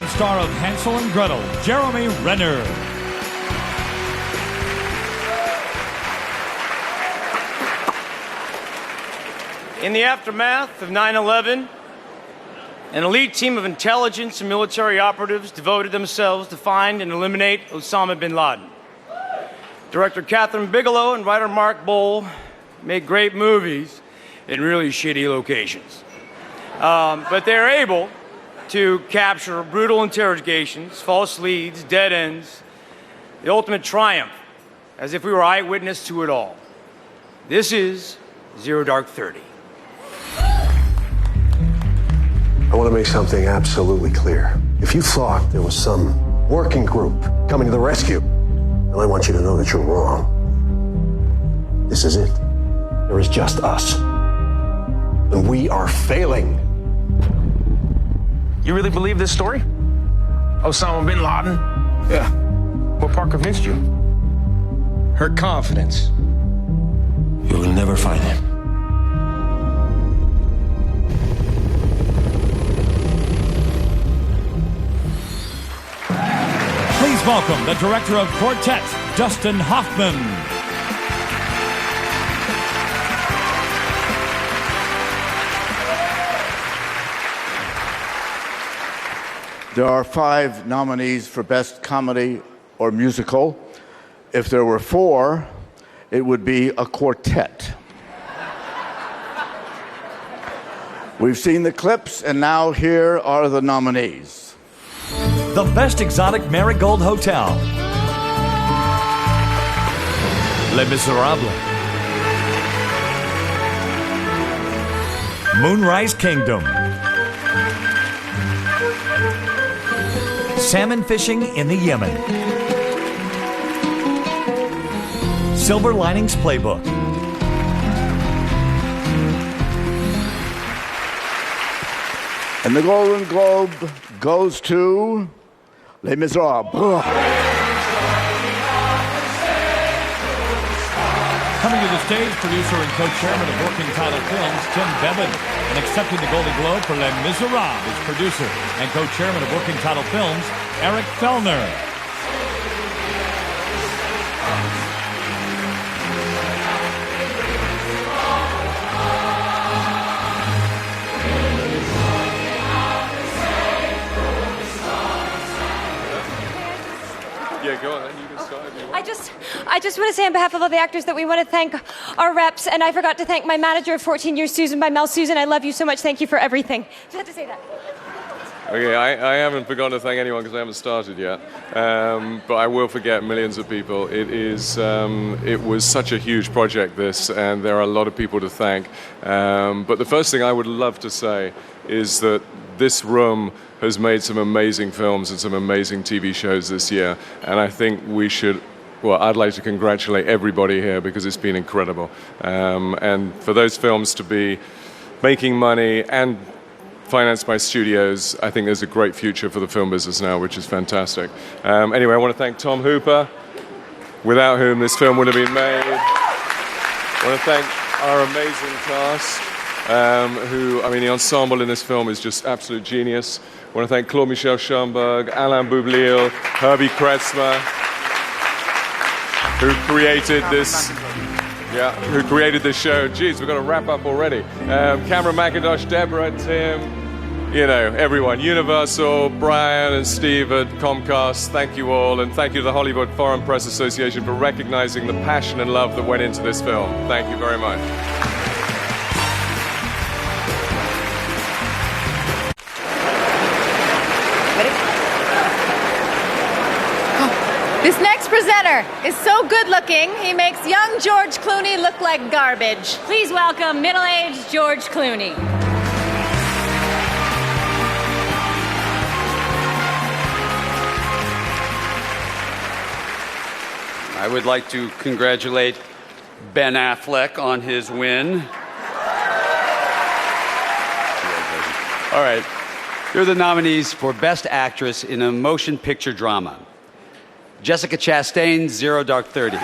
Star of Hansel and Gretel, Jeremy Renner. In the aftermath of 9/11, an elite team of intelligence and military operatives devoted themselves to find and eliminate Osama bin Laden. Director Catherine Bigelow and writer Mark Bowl make great movies in really shitty locations. But they're able to capture brutal interrogations, false leads, dead ends, the ultimate triumph, as if we were eyewitness to it all. This is Zero Dark 30. I want to make something absolutely clear. If you thought there was some working group coming to the rescue, then I want you to know that you're wrong. This is it. There is just us. And we are failing. You really believe this story? Osama bin Laden? Yeah. What part convinced you? Her confidence. You will never find him. Please welcome the director of Quartet, Dustin Hoffman. There are 5 nominees for Best Comedy or Musical. If there were 4, it would be a quartet. We've seen the clips, and now here are the nominees. The Best Exotic Marigold Hotel, Les Miserables, Moonrise Kingdom, Salmon Fishing in the Yemen, Silver Linings Playbook, And the Golden Globe goes to Les Miserables. Coming to the stage, producer and co-chairman of Working Title Films, Tim Bevan. And accepting the Golden Globe for Les Miserables is producer and co-chairman of Working Title Films, Eric Fellner. Yeah, go on. You can start if you want. I just want to say on behalf of all the actors that we want to thank our reps, and I forgot to thank my manager of 14 years, Susan, by Mel. Susan, I love you so much. Thank you for everything. Just had to say that. Okay, I haven't forgotten to thank anyone because I haven't started yet, but I will forget millions of people. It was such a huge project, this, and there are a lot of people to thank. But the first thing I would love to say is that this room has made some amazing films and some amazing TV shows this year, and I think we should. Well, I'd like to congratulate everybody here because it's been incredible. And for those films to be making money and financed by studios, I think there's a great future for the film business now, which is fantastic. Anyway, I want to thank Tom Hooper, without whom this film would have been made. I want to thank our amazing cast, the ensemble in this film is just absolute genius. I want to thank Claude Michel Schoenberg, Alain Boublil, Herbie Kretzmer, who created this. Yeah, who created this show. Geez, we've got to wrap up already. Cameron McIntosh, Deborah, Tim, everyone. Universal, Brian and Steve at Comcast, thank you all. And thank you to the Hollywood Foreign Press Association for recognizing the passion and love that went into this film. Thank you very much. This next presenter is so good looking, he makes young George Clooney look like garbage. Please welcome middle-aged George Clooney. I would like to congratulate Ben Affleck on his win. All right, here are the nominees for Best Actress in a Motion Picture Drama. Jessica Chastain, Zero Dark 30.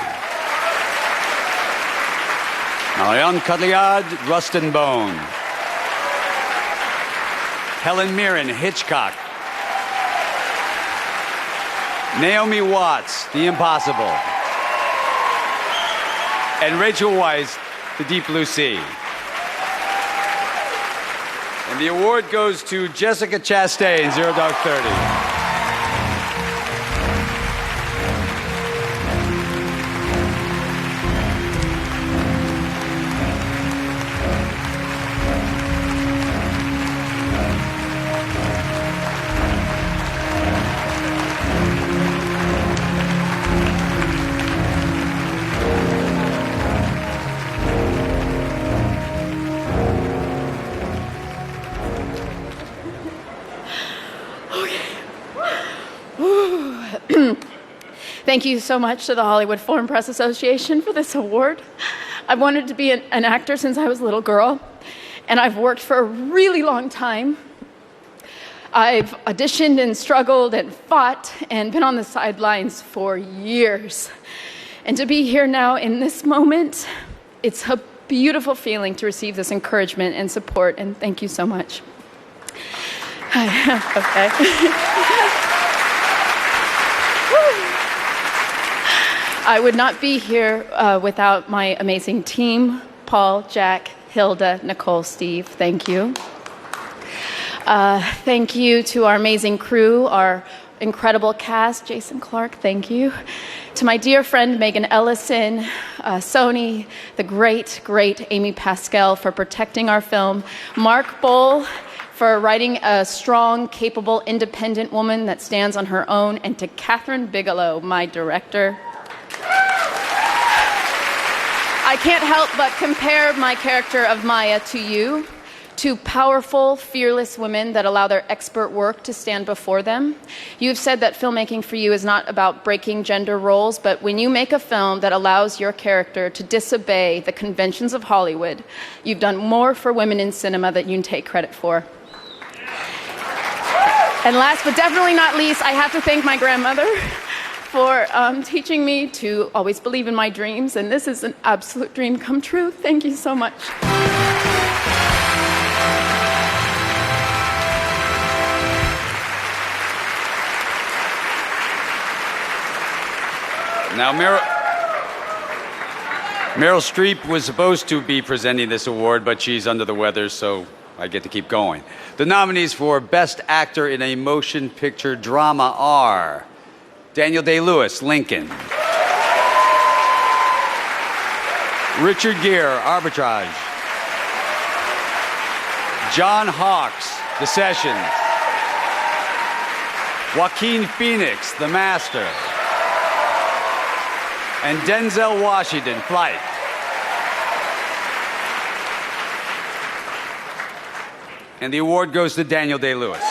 Marion Cotillard, Rust and Bone. Helen Mirren, Hitchcock. Naomi Watts, The Impossible. And Rachel Weisz, The Deep Blue Sea. And the award goes to Jessica Chastain, Zero Dark 30. Thank you so much to the Hollywood Foreign Press Association for this award. I've wanted to be an actor since I was a little girl, and I've worked for a really long time. I've auditioned and struggled and fought and been on the sidelines for years. And to be here now in this moment, it's a beautiful feeling to receive this encouragement and support, and thank you so much. Okay. I would not be here without my amazing team, Paul, Jack, Hilda, Nicole, Steve. Thank you. Thank you to our amazing crew, our incredible cast, Jason Clark, thank you. To my dear friend, Megan Ellison, Sony, the great, great Amy Pascal for protecting our film, Mark Bowl for writing a strong, capable, independent woman that stands on her own, and to Catherine Bigelow, my director. I can't help but compare my character of Maya to you, two powerful, fearless women that allow their expert work to stand before them. You've said that filmmaking for you is not about breaking gender roles, but when you make a film that allows your character to disobey the conventions of Hollywood, you've done more for women in cinema that you can take credit for. And last but definitely not least, I have to thank my grandmother for teaching me to always believe in my dreams, and this is an absolute dream come true. Thank you so much. Now, Meryl Streep was supposed to be presenting this award, but she's under the weather, so I get to keep going. The nominees for Best Actor in a Motion Picture Drama are Daniel Day-Lewis, Lincoln. Richard Gere, Arbitrage. John Hawkes, The Sessions. Joaquin Phoenix, The Master. And Denzel Washington, Flight. And the award goes to Daniel Day-Lewis.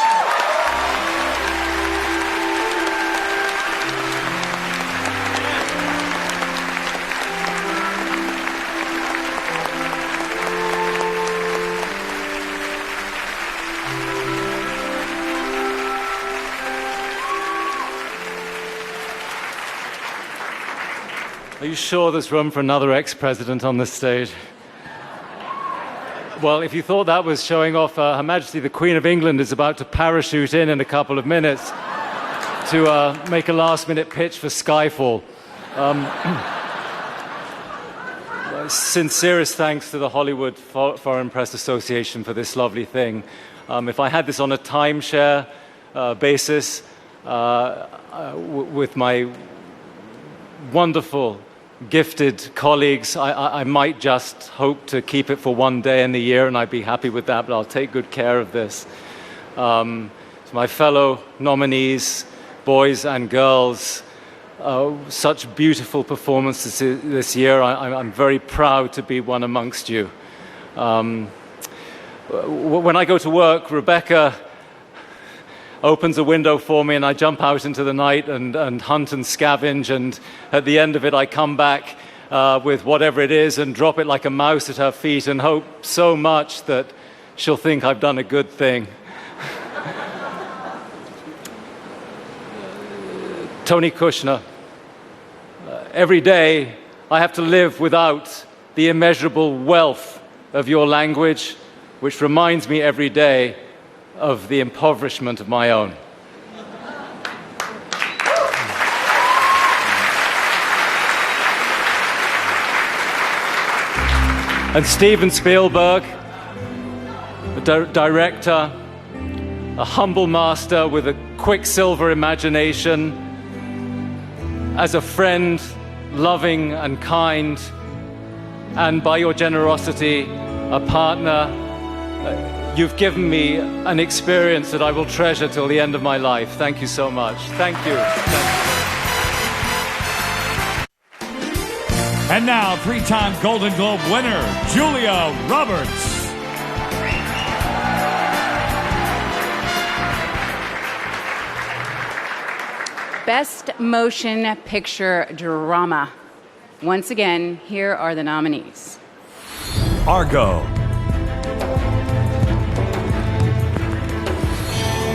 Are you sure there's room for another ex-president on this stage? Well, if you thought that was showing off, Her Majesty the Queen of England is about to parachute in a couple of minutes to make a last-minute pitch for Skyfall. Sincerest thanks to the Hollywood Foreign Press Association for this lovely thing. If I had this on a timeshare basis with my wonderful, gifted colleagues, I might just hope to keep it for one day in the year, and I'd be happy with that, but I'll take good care of this. To my fellow nominees, boys and girls, such beautiful performances this year. I'm very proud to be one amongst you. When I go to work, Rebecca opens a window for me, and I jump out into the night and hunt and scavenge, and at the end of it I come back with whatever it is and drop it like a mouse at her feet and hope so much that she'll think I've done a good thing. Tony Kushner, every day I have to live without the immeasurable wealth of your language, which reminds me every day of the impoverishment of my own. And Steven Spielberg, a director, a humble master with a quicksilver imagination, as a friend, loving and kind, and by your generosity, a partner. You've given me an experience that I will treasure till the end of my life. Thank you so much. Thank you. And now, 3-time Golden Globe winner, Julia Roberts. Best Motion Picture Drama. Once again, here are the nominees. Argo,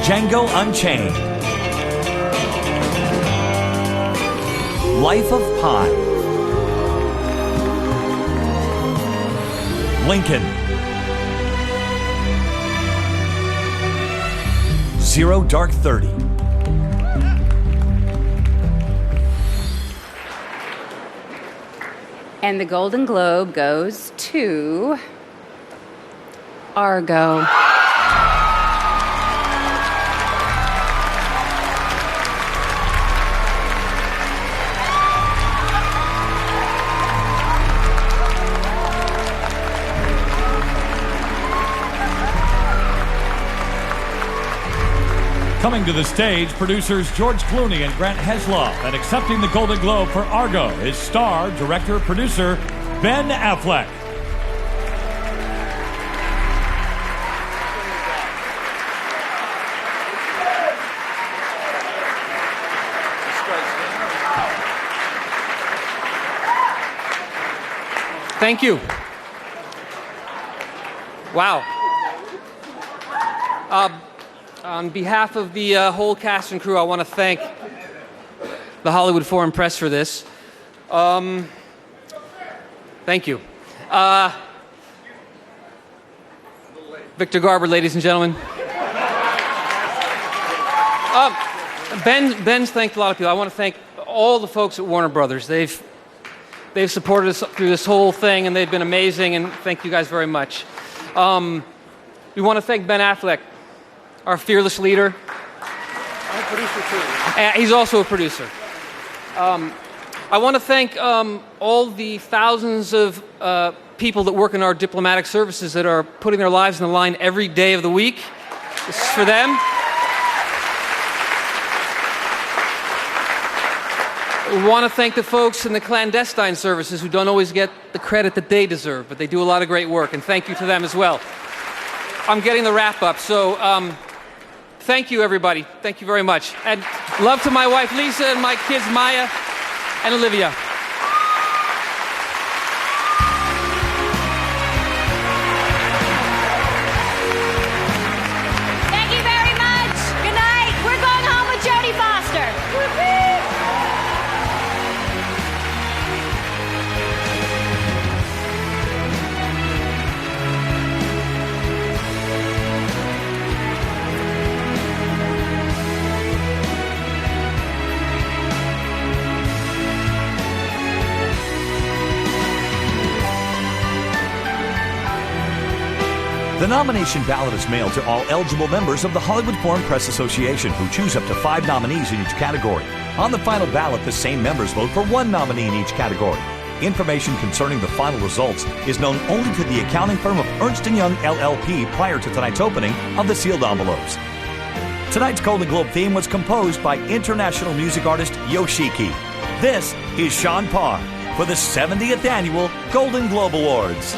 Django Unchained, Life of Pi, Lincoln, Zero Dark 30. And the Golden Globe goes to Argo. Coming to the stage, producers George Clooney and Grant Heslov, and accepting the Golden Globe for Argo is star, director, producer Ben Affleck. Thank you. Wow. On behalf of the whole cast and crew, I want to thank the Hollywood Foreign Press for this. Thank you. Victor Garber, ladies and gentlemen. Ben's thanked a lot of people. I want to thank all the folks at Warner Brothers. They've supported us through this whole thing, and they've been amazing, and thank you guys very much. We want to thank Ben Affleck, our fearless leader. I'm a producer too. He's also a producer. I want to thank all the thousands of people that work in our diplomatic services that are putting their lives on the line every day of the week. This is for them. We want to thank the folks in the clandestine services who don't always get the credit that they deserve, but they do a lot of great work, and thank you to them as well. I'm getting the wrap up, so thank you, everybody. Thank you very much. And love to my wife, Lisa, and my kids, Maya and Olivia. Thank you very much. Good night. We're going home with Jodie Foster. Whoopee. The nomination ballot is mailed to all eligible members of the Hollywood Foreign Press Association, who choose up to 5 nominees in each category. On the final ballot, the same members vote for 1 nominee in each category. Information concerning the final results is known only to the accounting firm of Ernst & Young LLP prior to tonight's opening of the sealed envelopes. Tonight's Golden Globe theme was composed by international music artist Yoshiki. This is Sean Parr for the 70th Annual Golden Globe Awards.